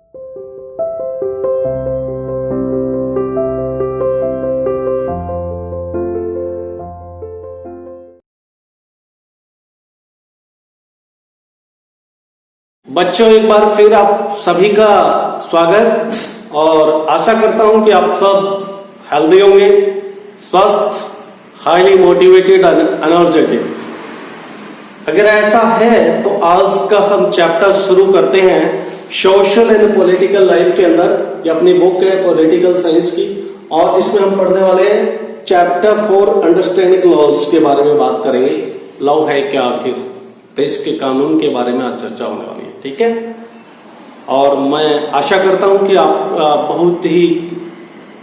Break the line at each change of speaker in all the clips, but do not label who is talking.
बच्चों, एक बार फिर आप सभी का स्वागत और आशा करता हूं कि आप सब हेल्दी होंगे, स्वस्थ, हाईली मोटिवेटेड, एनर्जेटिक। अगर ऐसा है तो आज का हम चैप्टर शुरू करते हैं सोशल एंड पॉलिटिकल लाइफ के अंदर। ये अपनी बुक है पॉलिटिकल साइंस की, और इसमें हम पढ़ने वाले हैं चैप्टर 4 अंडरस्टैंडिंग लॉज के बारे में बात करेंगे। लॉ है क्या, आखिर देश के कानून के बारे में आज चर्चा होने वाली है। ठीक है, और मैं आशा करता हूं कि आप बहुत ही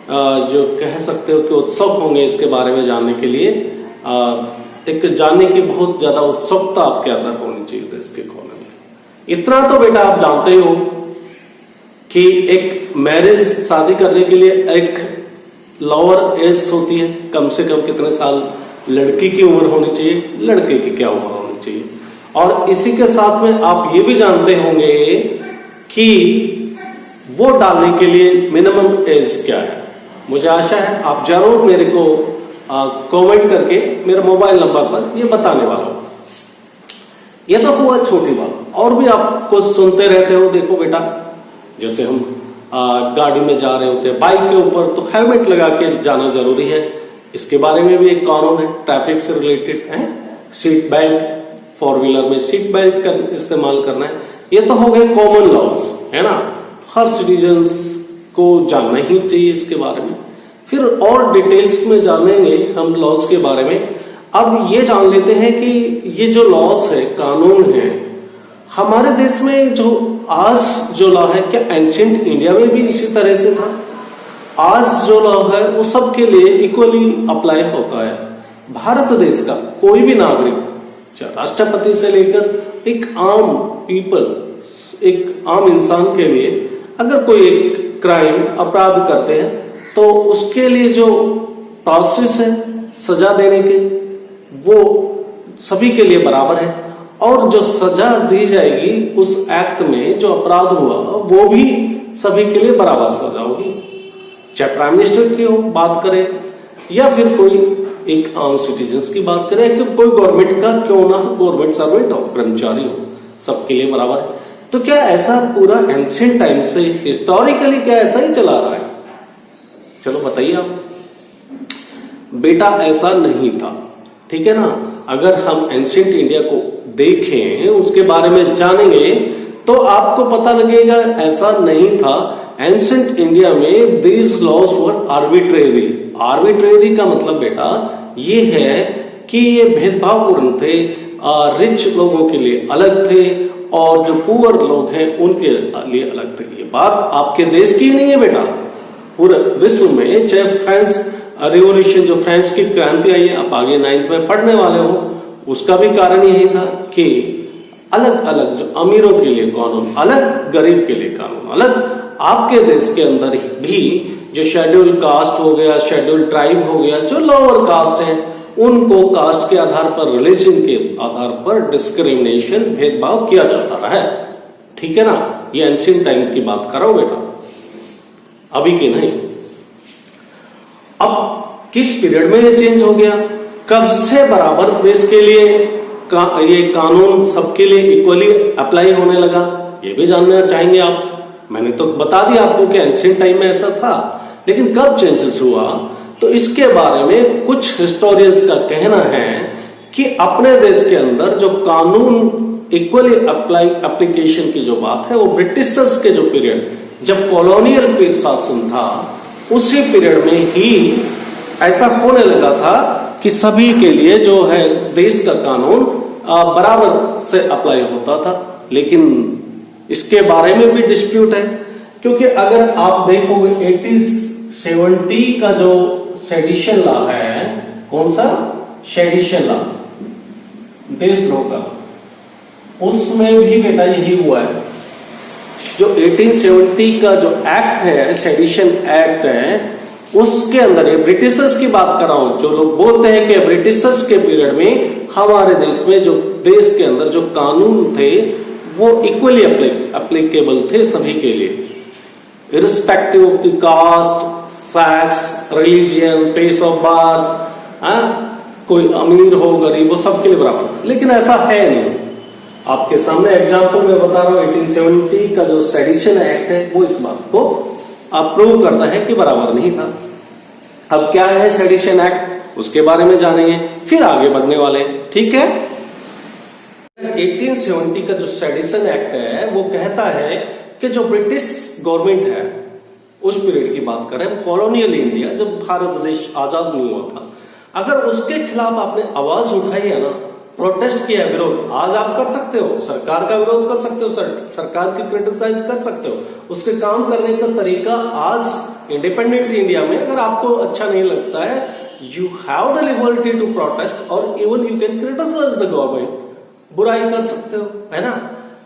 जो कह सकते हो कि उत्सुक होंगे इसके बारे में जानने के लिए। एक जानने की बहुत ज्यादा उत्सुकता आपके अंदर होनी चाहिए देश के कानून में। इतना तो बेटा आप जानते ही हो कि एक मैरिज, शादी करने के लिए एक लोअर एज होती है, कम से कम कितने साल लड़की की उम्र होनी चाहिए, लड़के की क्या उम्र होनी चाहिए। और इसी के साथ में आप ये भी जानते होंगे कि वोट डालने के लिए मिनिमम एज क्या है। मुझे आशा है आप जरूर मेरे को कमेंट करके मेरे मोबाइल नंबर पर ये बताने वाला हूं। ये तो हुआ छोटी बात, और भी आप कुछ सुनते रहते हो। देखो बेटा, जैसे हम गाड़ी में जा रहे होते हैं, बाइक के ऊपर, तो हेलमेट लगा के जाना जरूरी है। इसके बारे में भी एक कानून है, ट्रैफिक से रिलेटेड है। सीट बेल्ट, फोर व्हीलर में सीट बेल्ट का इस्तेमाल करना है। ये तो हो गए कॉमन लॉज, है ना, हर सिटीजन्स को जानना ही चाहिए इसके बारे में। फिर और डिटेल्स में जानेंगे हम लॉज के बारे में। अब ये जान लेते हैं कि ये जो लॉज है, कानून है, हमारे देश में जो आज जो लॉ है, क्या एंशिएंट इंडिया में भी इसी तरह से था? आज जो लॉ है वो सबके लिए इक्वली अप्लाई होता है। भारत देश का कोई भी नागरिक, चाहे राष्ट्रपति से लेकर एक आम पीपल, एक आम इंसान के लिए अगर कोई एक क्राइम, अपराध करते हैं तो उसके लिए जो प्रोसेस है सजा देने के, वो सभी के लिए बराबर है। और जो सजा दी जाएगी उस एक्ट में जो अपराध हुआ वो भी सभी के लिए बराबर सजा होगी, चाहे प्राइम मिनिस्टर की हो बात करें या फिर कोई एक आम सिटीजन्स की बात करें, कि कोई गवर्नमेंट का क्यों ना गवर्नमेंट सर्वेंट हो, कर्मचारी हो, सबके लिए बराबर है। तो क्या ऐसा पूरा एंशिएंट टाइम से हिस्टोरिकली क्या ऐसा ही चला रहा है? चलो बताइए आप। बेटा ऐसा नहीं था, ठीक है ना। अगर हम एंशिएंट इंडिया को देखें, उसके बारे में जानेंगे, तो आपको पता लगेगा ऐसा नहीं था। एंशिएंट इंडिया में these laws were arbitrary. Arbitrary का मतलब बेटा ये है कि ये भेदभावपूर्ण थे। रिच लोगों के लिए अलग थे और जो पुअर लोग हैं उनके लिए अलग थे। ये बात आपके देश की नहीं है बेटा, पूरे विश्व में। चाहे फ्रांस रिवॉल्यूशन, जो फ्रांस की क्रांति आई है, आप आगे 9th में पढ़ने वाले हो, उसका भी कारण यही था कि अलग अलग जो अमीरों के लिए कानून अलग, गरीब के लिए कानून अलग। आपके देश के अंदर भी जो शेड्यूल कास्ट हो गया, शेड्यूल ट्राइब हो गया, जो लोअर कास्ट है, उनको कास्ट के आधार पर, रिलीजन के आधार पर डिस्क्रिमिनेशन, भेदभाव किया जाता रहा है। ठीक है ना। ये एंशिएंट टाइम की बात कर रहा हूं बेटा, अभी की नहीं। अब किस पीरियड में ये चेंज हो गया, कब से बराबर देश के लिए ये कानून सबके लिए इक्वली अप्लाई होने लगा, ये भी जानना चाहेंगे आप। मैंने तो बता दिया आपको कि एंशिएंट टाइम में ऐसा था, लेकिन कब चेंजेस हुआ, तो इसके बारे में कुछ हिस्टोरियंस का कहना है कि अपने देश के अंदर जो कानून इक्वली एप्लीकेशन की जो बात है, वो ब्रिटिशर्स के जो पीरियड, जब कॉलोनियल शासन था, उसी पीरियड में ही ऐसा होने लगा था कि सभी के लिए जो है देश का कानून बराबर से अप्लाई होता था। लेकिन इसके बारे में भी डिस्प्यूट है, क्योंकि अगर आप देखोगे 1870 का जो सेडिशन लॉ है, कौन सा सेडिशन लॉ, देशद्रोह का, उसमें भी बेटा यही हुआ है। जो 1870 का जो एक्ट है, सेडिशन एक्ट है, उसके अंदर ये ब्रिटिशर्स की बात कर रहा हूं। जो लोग बोलते हैं कि ब्रिटिशर्स के पीरियड में हमारे देश में जो देश के अंदर जो कानून थे वो इक्वली अप्लीकेबल थे सभी के लिए, irrespective of the caste, sex, religion, place of birth, कोई अमीर हो गरीब हो सबके लिए बराबर था। लेकिन ऐसा है नहीं। आपके सामने एग्जाम्पल में बता रहा हूं, 1870 का जो सेडिशन एक्ट है वो इस बात को अप्रूव करता है कि बराबर नहीं था। अब क्या है सेडिशन एक्ट, उसके बारे में जानेंगे, फिर आगे बढ़ने वाले, ठीक है। 1870 का जो सेडिशन एक्ट है वो कहता है कि जो ब्रिटिश गवर्नमेंट है उस पीरियड की बात करें, कॉलोनियल इंडिया, जब भारत देश आजाद नहीं हुआ था, अगर उसके खिलाफ आपने आवाज उठाई है ना, प्रोटेस्ट किया, विरोध, आज आप कर सकते हो, सरकार का विरोध कर सकते हो, सरकार की क्रिटिसाइज कर सकते हो, उसके काम करने का तरीका आज इंडिपेंडेंट इंडिया में अगर आपको अच्छा नहीं लगता है, you have the liberty to protest और even you can criticise the government, बुराई कर सकते हो, है ना।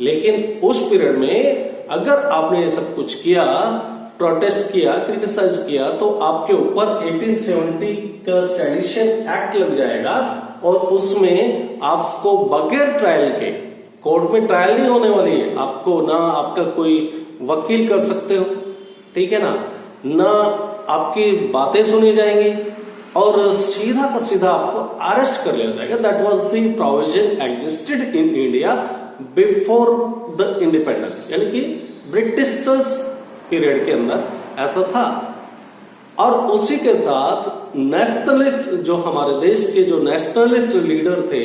लेकिन उस पीरियड में अगर आपने ये सब कुछ किया, प्रोटेस्ट किया, क्रिटिसाइज किया, तो आपके ऊपर 1870 का सेडिशन एक्ट लग जाएगा और उसमें आपको बगैर ट्रायल के, कोर्ट में ट्रायल नहीं होने वाली है, आपको ना आपका कोई वकील कर सकते हो, ठीक है ना आपकी बातें सुनी जाएंगी और सीधा का सीधा आपको अरेस्ट कर लिया जाएगा। That was the provision existed in India before the independence, यानी कि ब्रिटिशर्स पीरियड के अंदर ऐसा था। और उसी के साथ नेशनलिस्ट, जो हमारे देश के जो नेशनलिस्ट लीडर थे,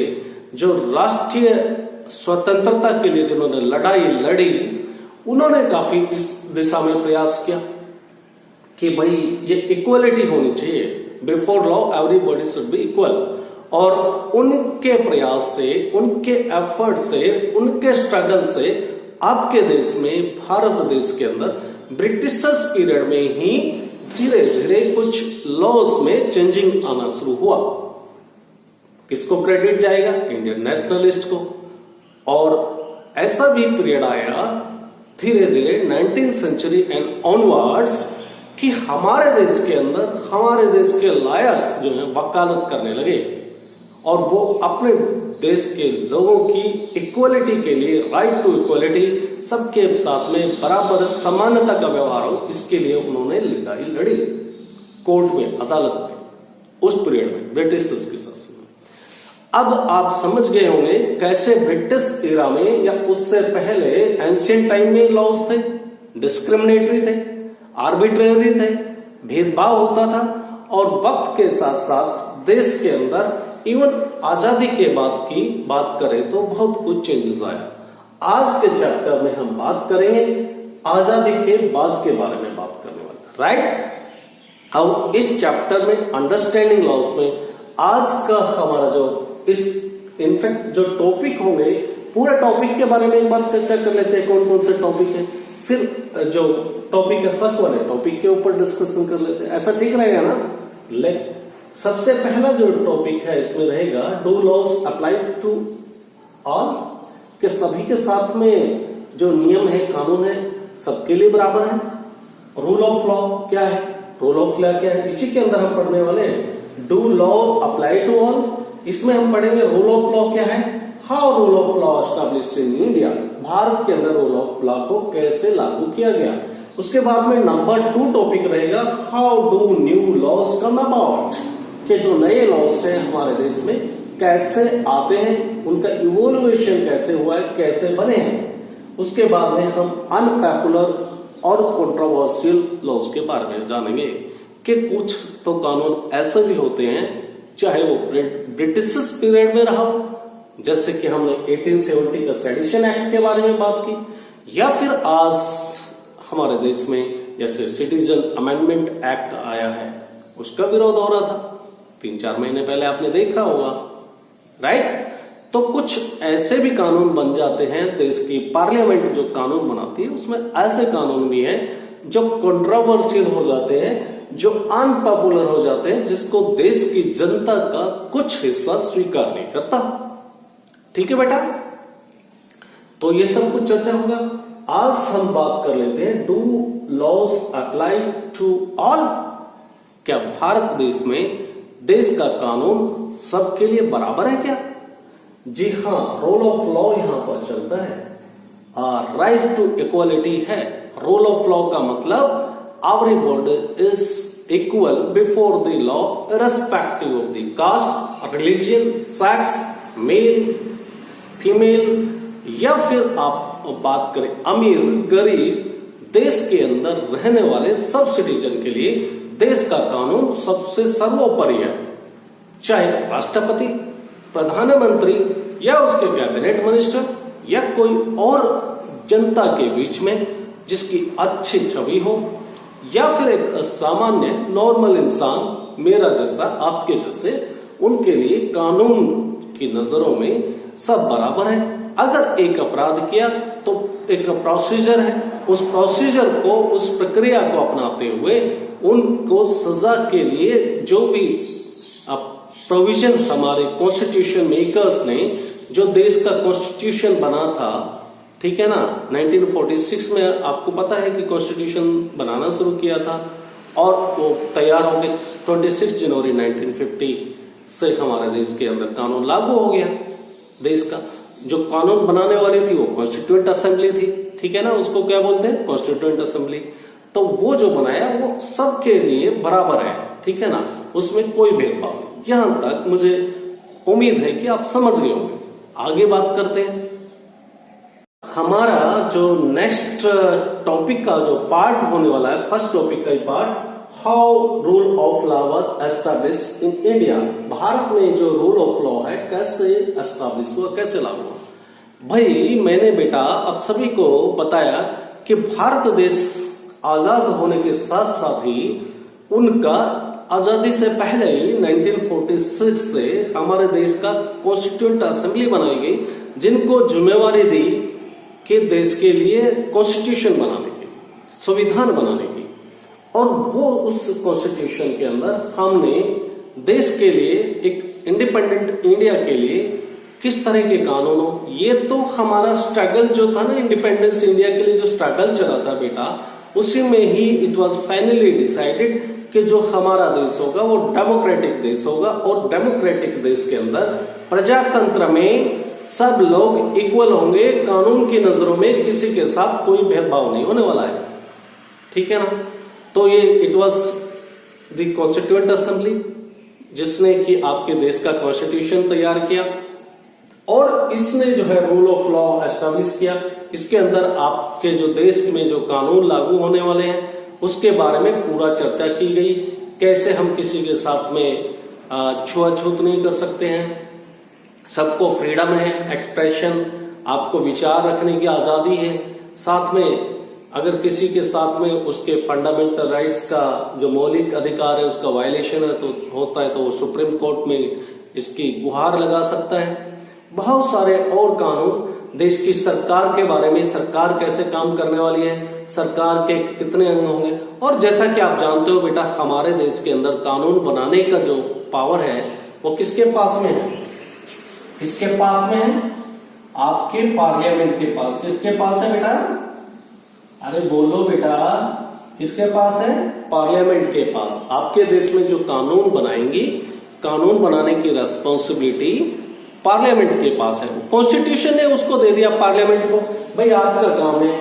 जो राष्ट्रीय स्वतंत्रता के लिए जिन्होंने लड़ाई लड़ी, उन्होंने काफी इस दिशा में प्रयास किया कि भाई ये इक्वलिटी होनी चाहिए, before law everybody should be equal. और उनके प्रयास से, उनके एफर्ट से, उनके स्ट्रगल से आपके देश में, भारत देश के अंदर ब्रिटिशर्स पीरियड में ही धीरे धीरे कुछ लॉज में चेंजिंग आना शुरू हुआ। किसको क्रेडिट जाएगा? इंडियन नेशनलिस्ट को। और ऐसा भी पीरियड आया धीरे धीरे 19th सेंचुरी एंड ऑनवर्ड्स कि हमारे देश के अंदर हमारे देश के लॉयर्स जो है वकालत करने लगे और वो अपने देश के लोगों की इक्वलिटी के लिए, राइट टू इक्वलिटी, सबके साथ में बराबर समानता का व्यवहार हो, इसके लिए उन्होंने लड़ाई लड़ी कोर्ट में, अदालत में, उस पीरियड में ब्रिटिशर्स के शासन में। अब आप समझ गए होंगे कैसे ब्रिटिश एरा में या उससे पहले एंशिएंट टाइम में लॉज थे, डिस्क्रिमिनेटरी थे, आर्बिट्रेरी थे, भेदभाव होता था। और वक्त के साथ साथ देश के अंदर इवन आजादी के बाद की बात करें तो बहुत कुछ चेंजेस आया। आज के चैप्टर में हम बात करेंगे आजादी के बाद के बारे में बात करने वाले, राइट। अब इस चैप्टर में अंडरस्टैंडिंग लॉज में आज का हमारा जो इस इनफैक्ट जो टॉपिक होंगे, पूरे टॉपिक के बारे में एक बार चर्चा कर लेते हैं, कौन कौन से टॉपिक है, फिर जो टॉपिक है फर्स्ट वाले टॉपिक के ऊपर डिस्कशन कर लेते हैं, ऐसा ठीक रहेगा ना। ले सबसे पहला जो टॉपिक है इसमें रहेगा do laws apply to all, कि सभी के साथ में जो नियम है, कानून है, सबके लिए बराबर है। रूल ऑफ लॉ क्या है, रूल ऑफ लॉ क्या है, इसी के अंदर हम पढ़ने वाले हैं। Do law apply to all, इसमें हम पढ़ेंगे रूल ऑफ लॉ क्या है, how rule of law established in India, Bharat के अंदर रूल ऑफ लॉ को कैसे लागू किया गया। उसके बाद में नंबर 2 टॉपिक रहेगा how do new laws come about, कि जो नए लॉज है हमारे देश में कैसे आते हैं, उनका इवोल्यूशन कैसे हुआ है, कैसे बने हैं। उसके बाद में हम अनपॉपुलर और कंट्रोवर्शियल लॉज के बारे में जानेंगे कि कुछ तो कानून ऐसे भी होते हैं, चाहे वो ब्रिटिश पीरियड में रहा हो, जैसे कि हमने 1870 का सेडिशन एक्ट के बारे में बात की, या फिर आज हमारे देश में जैसे सिटीजन अमेंडमेंट एक्ट आया है, उसका विरोध हो रहा था 3-4 महीने पहले, आपने देखा होगा, राइट। तो कुछ ऐसे भी कानून बन जाते हैं, देश की पार्लियामेंट जो कानून बनाती है उसमें ऐसे कानून भी हैं जो कंट्रोवर्शियल हो जाते हैं, जो अनपॉपुलर हो जाते हैं, जिसको देश की जनता का कुछ हिस्सा स्वीकार नहीं करता। ठीक है बेटा, तो ये सब कुछ चर्चा होगा। आज हम बात कर लेते हैं do laws apply to all, क्या भारत देश में देश का कानून सबके लिए बराबर है क्या? जी हाँ, रूल ऑफ लॉ यहां पर चलता है। राइट टू इक्वालिटी है। रूल ऑफ लॉ का मतलब everybody is equal before the law irrespective of the caste, religion, sex, male, female, या फिर आप बात करें अमीर गरीब, देश के अंदर रहने वाले सब सिटीजन के लिए देश का कानून सबसे सर्वोपरि है। चाहे राष्ट्रपति, प्रधानमंत्री या उसके कैबिनेट मिनिस्टर या कोई और जनता के बीच में जिसकी अच्छी छवि हो, या फिर एक सामान्य नॉर्मल इंसान मेरा जैसा आपके जैसे, उनके लिए कानून की नजरों में सब बराबर है। अगर एक अपराध किया तो एक प्रोसीजर है, उस प्रोसीजर को, उस प्रक्रिया को अपनाते हुए उनको सजा के लिए जो भी प्रोविजन हमारे कॉन्स्टिट्यूशन मेकर्स ने, जो देश का कॉन्स्टिट्यूशन बना था, ठीक है ना, 1946 में आपको पता है कि कॉन्स्टिट्यूशन बनाना शुरू किया था और वो तैयार हो गए 26 जनवरी 1950 से हमारे देश के अंदर कानून लागू हो गया। देश का जो कानून बनाने वाली थी वो कॉन्स्टिट्यूएंट असेंबली थी, ठीक है ना, उसको क्या बोलते हैं, कॉन्स्टिट्यूएंट असेंबली। तो वो जो बनाया वो सबके लिए बराबर है, ठीक है ना, उसमें कोई भेदभाव नहीं। यहां तक मुझे उम्मीद है कि आप समझ गए होंगे। आगे बात करते हैं। हमारा जो नेक्स्ट टॉपिक का जो पार्ट होने वाला है, फर्स्ट टॉपिक का ही part, how rule of law was establish in India. भारत में जो रूल ऑफ लॉ है कैसे एस्टैब्लिश हुआ, कैसे लागू हुआ। भाई मैंने बेटा अब सभी को बताया कि भारत देश आजाद होने के साथ साथ ही उनका आजादी से पहले ही 1946 से हमारे देश का कॉन्स्टिट्यूएंट असेंबली बनाई गई, जिनको जिम्मेवारी दी कि देश के लिए कॉन्स्टिट्यूशन बनाने की, संविधान बनाने की। और वो उस कॉन्स्टिट्यूशन के अंदर हमने देश के लिए, एक इंडिपेंडेंट इंडिया के लिए किस तरह के कानून हो, ये तो हमारा स्ट्रगल जो था ना, इंडिपेंडेंस इंडिया के लिए जो स्ट्रगल चला था बेटा, उसी में ही इट वाज फाइनली डिसाइडेड कि जो हमारा देश होगा वो डेमोक्रेटिक देश होगा, और डेमोक्रेटिक देश के अंदर प्रजातंत्र में सब लोग इक्वल होंगे, कानून की नजरों में किसी के साथ कोई भेदभाव नहीं होने वाला है, ठीक है ना। तो ये it was the constituent assembly जिसने कि आपके देश का कॉन्स्टिट्यूशन तैयार किया, और इसने जो है रूल ऑफ लॉ एस्टैब्लिश किया। इसके अंदर आपके जो देश में जो कानून लागू होने वाले हैं उसके बारे में पूरा चर्चा की गई। कैसे हम किसी के साथ में छुआछूत नहीं कर सकते हैं, सबको फ्रीडम है, एक्सप्रेशन, आपको विचार रखने की आजादी है। साथ में अगर किसी के साथ में उसके फंडामेंटल राइट्स का जो मौलिक अधिकार है उसका वायलेशन है तो होता है, तो वो सुप्रीम कोर्ट में इसकी गुहार लगा सकता है। बहुत सारे और कानून देश की सरकार के बारे में, सरकार कैसे काम करने वाली है, सरकार के कितने अंग होंगे। और जैसा कि आप जानते हो बेटा, हमारे देश के अंदर कानून बनाने का जो पावर है वो किसके पास में है, किसके पास में है, आपके पार्लियामेंट के पास। किसके पास है बेटा, अरे बोलो बेटा, किसके पास है, पार्लियामेंट के पास। आपके देश में जो कानून बनाएंगी, कानून बनाने की रेस्पॉन्सिबिलिटी पार्लियामेंट के पास है। कॉन्स्टिट्यूशन ने उसको दे दिया पार्लियामेंट को, भाई आपका काम है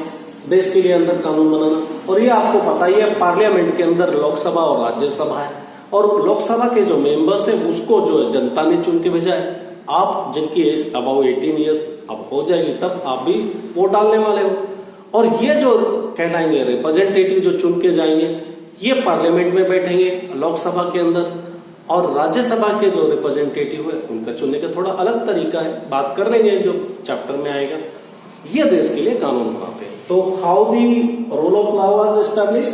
देश के लिए अंदर कानून बनाना। और ये आपको पता ही है, पार्लियामेंट के अंदर लोकसभा और राज्यसभा है, और लोकसभा के जो मेंबर्स है उसको जो जनता ने चुन के भेजा है। आप जिनकी एज अबाउ 18 ईयर्स अब हो जाएगी तब आप भी वोट डालने वाले हो। और ये जो कहलाएंगे रिप्रेजेंटेटिव जो चुन के जाएंगे, ये पार्लियामेंट में बैठेंगे लोकसभा के अंदर, और राज्यसभा के जो रिप्रेजेंटेटिव है उनका चुनने का थोड़ा अलग तरीका है, बात कर लेंगे जो चैप्टर में आएगा। ये देश के लिए कानून बनाते हैं। तो how the rule of law was establish,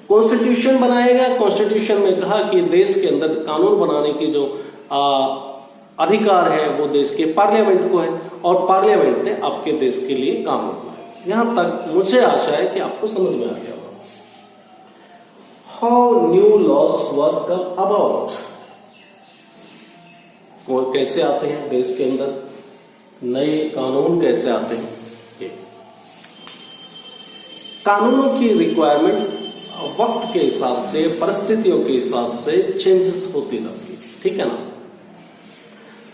constitution बनाएगा। कॉन्स्टिट्यूशन में कहा कि देश के अंदर कानून बनाने की जो अधिकार है वो देश के पार्लियामेंट को है, और पार्लियामेंट ने आपके देश के लिए काम करना है। यहां तक मुझे आशा है कि आपको समझ में आ गया होगा। How new laws were come about, कैसे आते हैं देश के अंदर नए कानून, कैसे आते हैं। कानूनों की रिक्वायरमेंट वक्त के हिसाब से, परिस्थितियों के हिसाब से चेंजेस होती रहती है, ठीक है ना।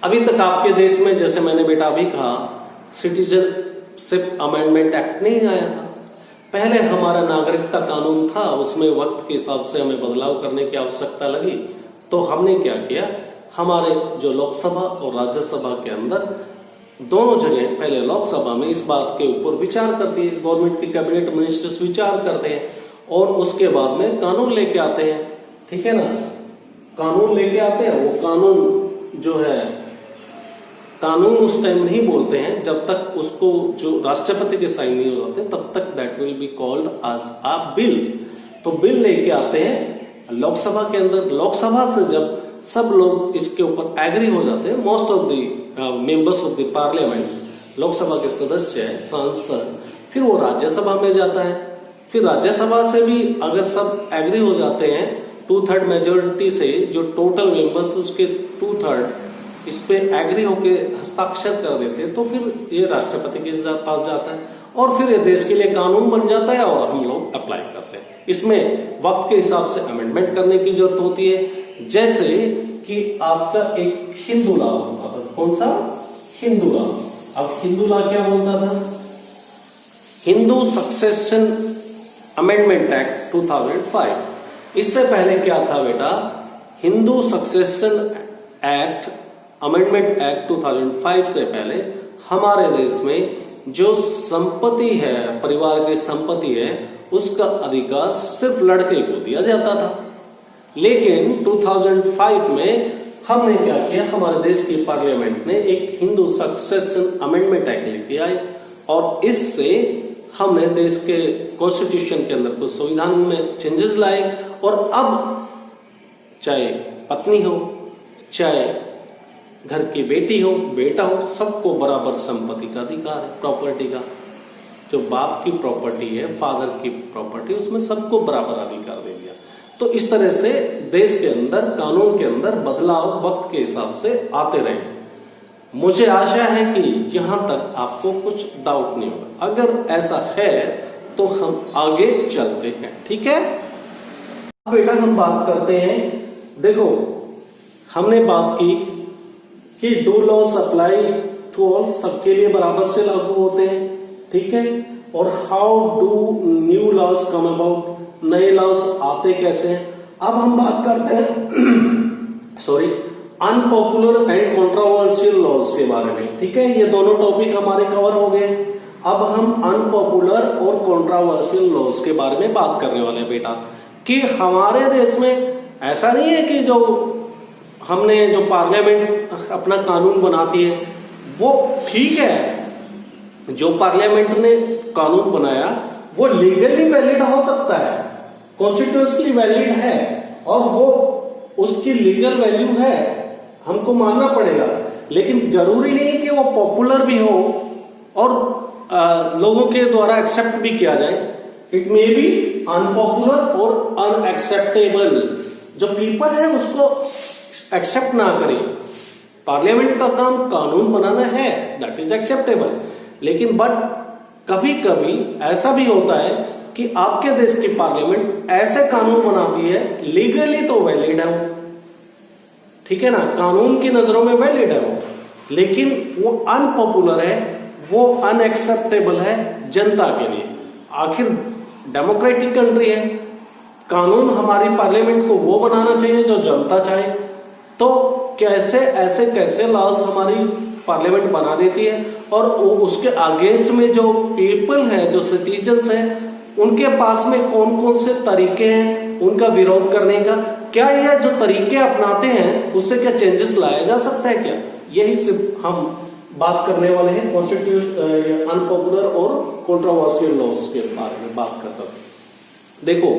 अभी तक आपके देश में, जैसे मैंने बेटा अभी कहा, सिटीजन सिटीजनशिप अमेंडमेंट एक्ट नहीं आया था। पहले हमारा नागरिकता कानून था, उसमें वक्त के हिसाब से हमें बदलाव करने की आवश्यकता लगी, तो हमने क्या किया, हमारे जो लोकसभा और राज्यसभा के अंदर दोनों जगह, पहले लोकसभा में इस बात के ऊपर विचार करती है, गवर्नमेंट की कैबिनेट मिनिस्टर्स विचार करते हैं और उसके बाद में कानून लेके आते हैं। ठीक है ना, कानून लेके आते हैं। वो कानून जो है, कानून उस टाइम नहीं बोलते हैं जब तक उसको जो राष्ट्रपति के साइन नहीं हो जाते, तब तक that will be called as a bill. तो बिल लेके आते हैं लोकसभा के अंदर। लोकसभा से जब सब लोग इसके ऊपर एग्री हो जाते हैं, most of the members of the parliament, Lok Sabha के सदस्य है, सांसद, फिर वो राज्यसभा में जाता है। फिर राज्यसभा से भी अगर सब एग्री हो जाते हैं 2/3 मेजोरिटी से, जो टोटल मेंबर्स उसके 2/3 इस पे एग्री होके हस्ताक्षर कर देते हैं, तो फिर ये राष्ट्रपति के पास जाता है और फिर ये देश के लिए कानून बन जाता है और हम लोग अप्लाई करते हैं। इसमें वक्त के हिसाब से अमेंडमेंट करने की जरूरत होती है। जैसे कि आपका एक हिंदू लॉ होता था, कौन सा, हिंदू लॉ। अब हिंदू लॉ क्या बोलता था, हिंदू सक्सेशन अमेंडमेंट एक्ट 2005। इससे पहले क्या था बेटा, Hindu succession act amendment act 2005 से पहले हमारे देश में जो संपत्ति है, परिवार की संपत्ति है, उसका अधिकार सिर्फ लड़के को दिया जाता था। लेकिन 2005 में हमने क्या किया, हमारे देश की पार्लियामेंट ने एक हिंदू सक्सेशन अमेंडमेंट एक्ट लेके आए और इससे हमने देश के कॉन्स्टिट्यूशन के अंदर कुछ संविधान में चेंजेस लाए और अब चाहे पत्नी हो, चाहे घर की बेटी हो, बेटा हो, सबको बराबर संपत्ति का अधिकार है, प्रॉपर्टी का। जो बाप की प्रॉपर्टी है, फादर की प्रॉपर्टी, उसमें सबको बराबर अधिकार दे दिया। तो इस तरह से देश के अंदर, कानून के अंदर बदलाव वक्त के हिसाब से आते रहे। मुझे आशा है कि यहां तक आपको कुछ डाउट नहीं होगा। अगर ऐसा है तो हम आगे चलते हैं, ठीक है। अब बेटा हम बात करते हैं, देखो हमने बात की कि do laws apply to all, सबके लिए बराबर से लागू होते हैं, ठीक है। और how do new laws come about, नए लॉज आते कैसे हैं। अब हम बात करते हैं sorry unpopular and controversial laws के बारे में, ठीक है। ये दोनों टॉपिक हमारे कवर हो गए। अब हम अनपॉपुलर और कंट्रोवर्शियल लॉज के बारे में बात करने वाले हैं बेटा, कि हमारे देश में ऐसा नहीं है कि जो हमने जो पार्लियामेंट अपना कानून बनाती है वो ठीक है, जो पार्लियामेंट ने कानून बनाया वो लीगली वैलिड हो सकता है, कॉन्स्टिट्यूशनली वैलिड है और वो उसकी लीगल वैल्यू है, हमको मानना पड़ेगा। लेकिन जरूरी नहीं कि वो पॉपुलर भी हो और लोगों के द्वारा एक्सेप्ट भी किया जाए। इट मे बी अनपॉपुलर और अनएक्सेप्टेबल, जो पीपल है उसको एक्सेप्ट ना करें। पार्लियामेंट का काम कानून बनाना है, दैट इज एक्सेप्टेबल। लेकिन बट कभी कभी ऐसा भी होता है कि आपके देश की पार्लियामेंट ऐसे कानून बनाती है, लीगली तो वैलिड है वो, ठीक है ना, कानून की नजरों में वैलिड है वो, लेकिन वो अनपॉपुलर है, वो अनएक्सेप्टेबल है जनता के लिए। आखिर डेमोक्रेटिक कंट्री है, कानून हमारी पार्लियामेंट को वो बनाना चाहिए जो जनता चाहे। तो कैसे लॉज हमारी पार्लियामेंट बना देती है और उसके अगेंस्ट में जो पीपल है, जो सिटीजन्स हैं, उनके पास में कौन कौन से तरीके हैं उनका विरोध करने का, क्या यह जो तरीके अपनाते हैं उससे क्या चेंजेस लाया जा सकता है क्या, यही सिर्फ हम बात करने वाले हैं कॉन्स्टिट्यूशन अनपॉपुलर और कंट्रोवर्शियल लॉज के बारे में बात करते हैं। देखो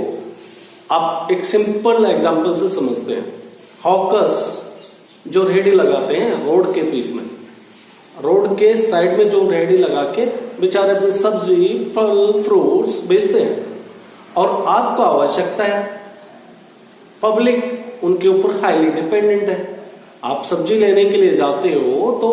आप एक सिंपल एग्जांपल से समझते हैं। हॉकर्स जो रेहड़ी लगाते हैं रोड के बीच में, रोड के साइड में जो रेहड़ी लगा के बेचारे अपनी सब्जी, फल, फ्रूट्स बेचते हैं और आपको आवश्यकता है, पब्लिक उनके ऊपर हाईली डिपेंडेंट है। आप सब्जी लेने के लिए जाते हो तो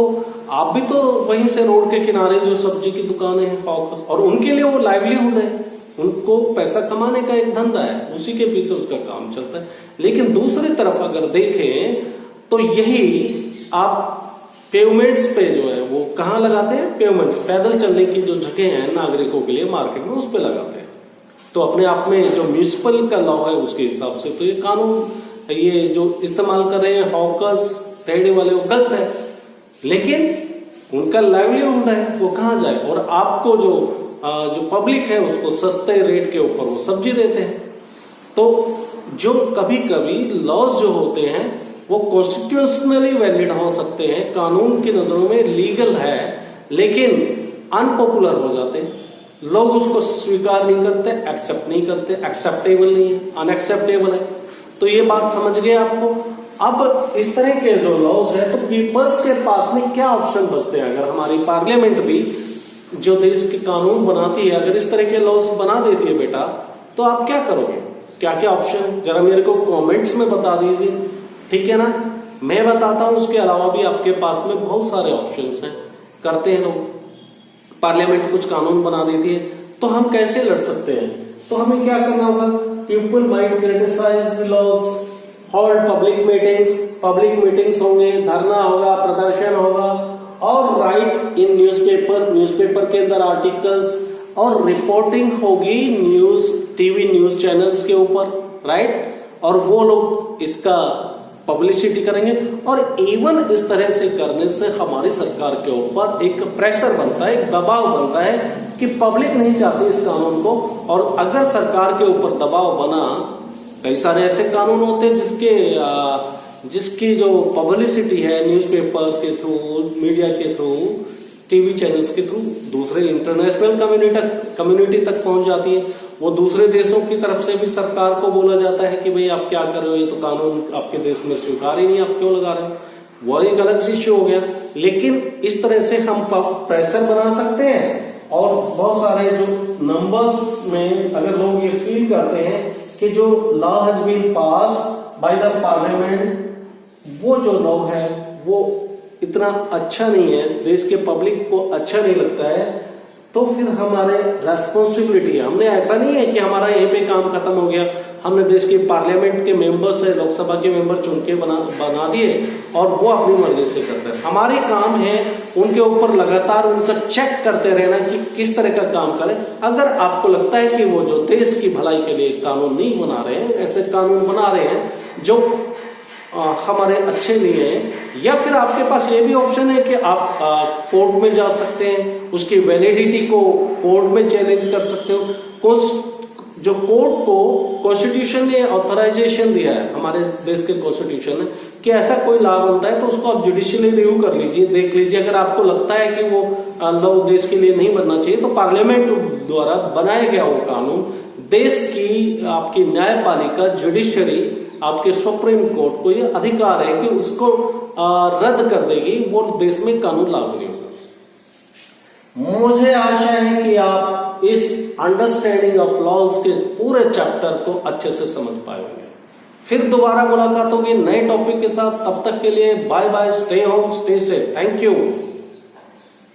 आप भी तो वहीं से रोड के किनारे जो सब्जी की दुकानें हैं हॉकर्स, और उनके लिए वो लाइवलीहुड है, उनको पैसा कमाने का एक धंधा है, उसी के पीछे उसका काम चलता है। लेकिन दूसरी तरफ अगर देखें तो यही आप पेवमेंट्स पे जो है वो कहाँ लगाते हैं, पेवमेंट्स पैदल चलने की जो जगह है नागरिकों के लिए मार्केट में, उस पे लगाते हैं। तो अपने आप में जो म्यूनिसिपल का लॉ है उसके हिसाब से तो ये कानून ये जो इस्तेमाल कर रहे हैं हॉकर्स रेहड़ी वाले वो गलत है, लेकिन उनका लाइवलीहुड है वो कहाँ जाए, और आपको जो पब्लिक है उसको सस्ते रेट के ऊपर वो सब्जी देते हैं। तो जो कभी कभी लॉज जो होते हैं वो कॉन्स्टिट्यूशनली वैलिड हो सकते हैं, कानून की नजरों में लीगल है, लेकिन अनपॉपुलर हो जाते हैं, लोग उसको स्वीकार नहीं करते, एक्सेप्ट नहीं करते, एक्सेप्टेबल नहीं है, अनएक्सेप्टेबल है। तो ये बात समझ गए आपको। अब इस तरह के जो लॉज है तो पीपल्स के पास में क्या ऑप्शन बचते हैं, अगर हमारी पार्लियामेंट भी जो देश के कानून बनाती है अगर इस तरह के लॉज बना देती है बेटा, तो आप क्या करोगे, क्या क्या ऑप्शन जरा मेरे को कमेंट्स में बता दीजिए, ठीक है ना। मैं बताता हूं, उसके अलावा भी आपके पास में बहुत सारे ऑप्शंस हैं। करते हैं लोग, पार्लियामेंट कुछ कानून बना देती है तो हम कैसे लड़ सकते हैं, तो हमें क्या करना होगा, people might criticise the laws, hold public meetings होंगे, धरना होगा, प्रदर्शन होगा, और राइट इन न्यूज़पेपर के अंदर आर्टिकल्स, और रिपोर्टिंग होगी टीवी न्यूज चैनल्स के ऊपर, राइट, और वो लोग इसका पब्लिसिटी करेंगे। और इवन इस तरह से करने से हमारी सरकार के ऊपर एक प्रेशर बनता है, एक दबाव बनता है कि पब्लिक नहीं चाहती इस कानून को, और अगर सरकार के ऊपर दबाव बना, कई सारे ऐसे कानून होते हैं जिसकी जो पब्लिसिटी है न्यूज़पेपर के थ्रू, मीडिया के थ्रू, टीवी चैनल्स के थ्रू दूसरे इंटरनेशनल कम्युनिटी तक पहुंच जाती है। वो दूसरे देशों की तरफ से भी सरकार को बोला जाता है कि भाई आप क्या कर रहे हो, ये तो कानून आपके देश में स्वीकार ही नहीं, आप क्यों लगा रहे हो, वो एक अलग इश्यू हो गया। लेकिन इस तरह से हम प्रेशर बना सकते हैं, और बहुत सारे जो नंबर्स में अगर लोग ये फील करते हैं कि जो law has been pass by the parliament, वो जो लॉ है वो इतना अच्छा नहीं है, देश के पब्लिक को अच्छा नहीं लगता है, तो फिर हमारे रेस्पॉन्सिबिलिटी है, हमने ऐसा नहीं है कि हमारा यहीं पे काम खत्म हो गया, हमने देश के पार्लियामेंट के मेंबर्स है, लोकसभा के मेंबर चुन के बना दिए और वो अपनी मर्जी से करते हैं। हमारे काम है उनके ऊपर लगातार उनका चेक करते रहना कि किस तरह का काम करें। अगर आपको लगता है कि वो जो देश की भलाई के लिए कानून नहीं बना रहे हैं, ऐसे कानून बना रहे हैं जो हमारे अच्छे लिए है, या फिर आपके पास ये भी ऑप्शन है कि आप कोर्ट में जा सकते हैं, उसकी वैलिडिटी को कोर्ट में चैलेंज कर सकते हो। जो कोर्ट को कॉन्स्टिट्यूशन ने ऑथराइजेशन दिया है, हमारे देश के कॉन्स्टिट्यूशन ने, कि ऐसा कोई लॉ बनता है तो उसको आप जुडिशियली रिव्यू कर लीजिए, देख लीजिए। अगर आपको लगता है कि वो लॉ देश के लिए नहीं बनना चाहिए, तो पार्लियामेंट द्वारा बनाया गया वो कानून देश की आपकी न्यायपालिका जुडिशरी, आपके सुप्रीम कोर्ट को ये अधिकार है कि उसको रद्द कर देगी, वो देश में कानून लागू नहीं होगा। मुझे आशा है कि आप इस अंडरस्टैंडिंग ऑफ लॉज के पूरे चैप्टर को अच्छे से समझ पाएंगे। फिर दोबारा मुलाकात होगी नए टॉपिक के साथ, तब तक के लिए bye bye, stay home, stay safe, thank you.